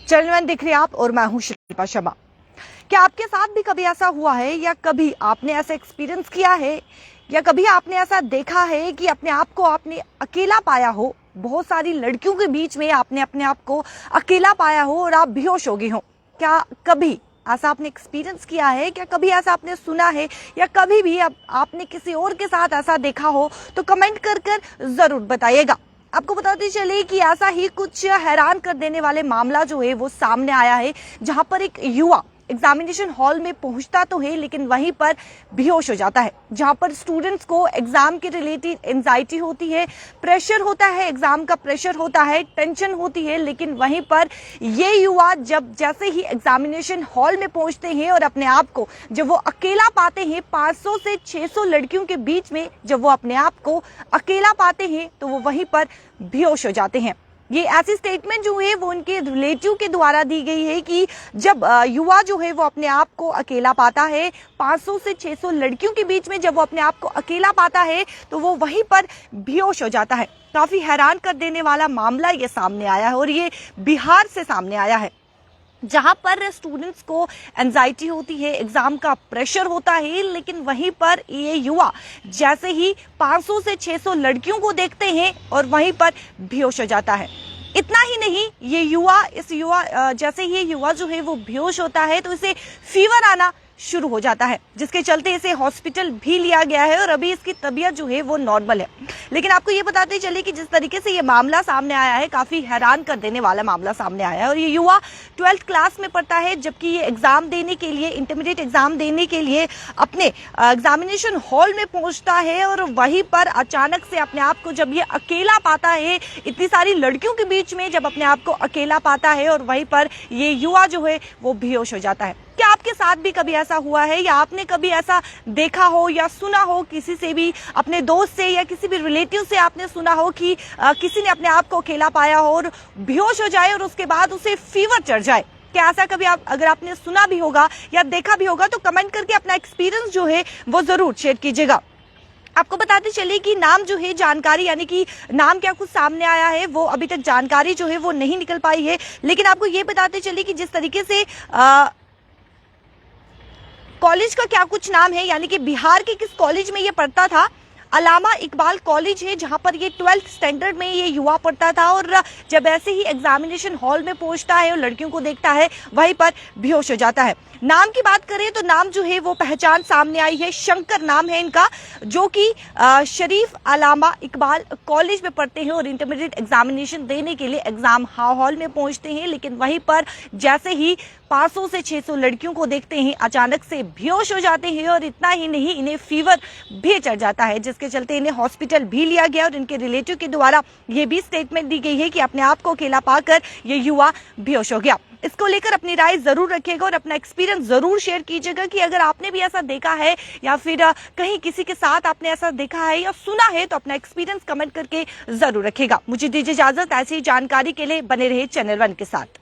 Channel दिख रहे आप और मैं हूं शिल्पा शर्मा। क्या आपके साथ भी कभी ऐसा हुआ है या कभी आपने ऐसा एक्सपीरियंस किया है या कभी आपने ऐसा देखा है कि अपने आप को आपने अकेला पाया हो, बहुत सारी लड़कियों के बीच में आपने अपने आप को अकेला पाया हो और आप बेहोश हो गए हो? क्या कभी ऐसा आपने एक्सपीरियंस किया है? क्या कभी ऐसा आपने सुना है या कभी भी आपने किसी और के साथ ऐसा देखा हो? तो कमेंट कर जरूर बताइएगा। आपको बताते चले कि ऐसा ही कुछ हैरान कर देने वाले मामला जो है वो सामने आया है, जहां पर एक युवा एग्जामिनेशन हॉल में पहुंचता तो है लेकिन वहीं पर बेहोश हो जाता है। जहां पर स्टूडेंट्स को एग्जाम के रिलेटेड एंजाइटी होती है, प्रेशर होता है, एग्जाम का प्रेशर होता है, टेंशन होती है, लेकिन वहीं पर ये युवा जब जैसे ही एग्जामिनेशन हॉल में पहुंचते हैं और अपने आप को जब वो अकेला पाते हैं 500 से 600 लड़कियों के बीच में, जब वो अपने आप को अकेला पाते हैं तो वो वहीं पर बेहोश हो जाते हैं। ये ऐसी स्टेटमेंट जो है वो उनके रिलेटिव के द्वारा दी गई है कि जब युवा जो है वो अपने आप को अकेला पाता है 500 से 600 लड़कियों के बीच में, जब वो अपने आप को अकेला पाता है तो वो वहीं पर बेहोश हो जाता है। काफी हैरान कर देने वाला मामला ये सामने आया है और ये बिहार से सामने आया है, जहां पर स्टूडेंट्स को एंजाइटी होती है, एग्जाम का प्रेशर होता है, लेकिन वहीं पर ये युवा जैसे ही 500 से 600 लड़कियों को देखते हैं और वहीं पर बेहोश हो जाता है। इतना ही नहीं, जैसे ही युवा जो है वो बेहोश होता है तो इसे फीवर आना शुरू हो जाता है, जिसके चलते इसे हॉस्पिटल भी लिया गया है और अभी इसकी तबीयत जो है वो नॉर्मल है। लेकिन आपको ये बताते चले कि जिस तरीके से ये मामला सामने आया है, काफी हैरान कर देने वाला मामला सामने आया है और ये युवा 12th क्लास में पढ़ता है, जबकि ये एग्जाम देने के लिए, इंटरमीडिएट एग्जाम देने के लिए अपने एग्जामिनेशन हॉल में पहुंचता है और वहीं पर अचानक से अपने आप को जब ये अकेला पाता है, इतनी सारी लड़कियों के बीच में जब अपने आप को अकेला पाता है और वहीं पर ये युवा जो है वो बेहोश हो जाता है। क्या आपके साथ भी कभी ऐसा हुआ है या आपने कभी ऐसा देखा हो या सुना हो, किसी से भी, अपने दोस्त से या किसी भी रिलेटिव से आपने सुना हो कि किसी ने अपने आप को अकेला पाया हो और बेहोश हो जाए और उसके बाद उसे फीवर चढ़ जाए? क्या ऐसा कभी अगर आपने सुना भी होगा या देखा भी होगा तो कमेंट करके अपना एक्सपीरियंस जो है वो जरूर शेयर कीजिएगा। आपको बताते चले कि नाम जो है, जानकारी यानी कि नाम क्या कुछ सामने आया है वो अभी तक जानकारी जो है वो नहीं निकल पाई है, लेकिन आपको ये बताते चले कि जिस तरीके से कॉलेज का क्या कुछ नाम है, यानी कि बिहार के किस कॉलेज में ये पढ़ता था, अलामा इकबाल कॉलेज है, जहां पर ये 12th स्टैंडर्ड में ये युवा पढ़ता था और जब ऐसे ही एग्जामिनेशन हॉल में पहुंचता है और लड़कियों को देखता है वहीं पर बेहोश हो जाता है। नाम की बात करें तो नाम जो है वो पहचान सामने आई है, शंकर नाम है इनका, जो कि शरीफ अलामा इकबाल कॉलेज में पढ़ते हैं और इंटरमीडिएट एग्जामिनेशन देने के लिए एग्जाम हॉल में पहुंचते हैं, लेकिन वहीं पर जैसे ही 500 से 600 लड़कियों को देखते हैं अचानक से बेहोश हो जाते हैं और इतना ही नहीं, इन्हें फीवर भी चढ़ जाता है, जिसके चलते इन्हें हॉस्पिटल भी लिया गया और इनके रिलेटिव के द्वारा ये भी स्टेटमेंट दी गई है कि अपने आप को अकेला पाकर ये युवा बेहोश हो गया। इसको लेकर अपनी राय जरूर रखिएगा और अपना एक्सपीरियंस जरूर शेयर कीजिएगा कि अगर आपने भी ऐसा देखा है या फिर कहीं किसी के साथ आपने ऐसा देखा है या सुना है तो अपना एक्सपीरियंस कमेंट करके जरूर रखिएगा। मुझे दीजिए इजाजत, ऐसी जानकारी के लिए बने रहे चैनल 1 के साथ।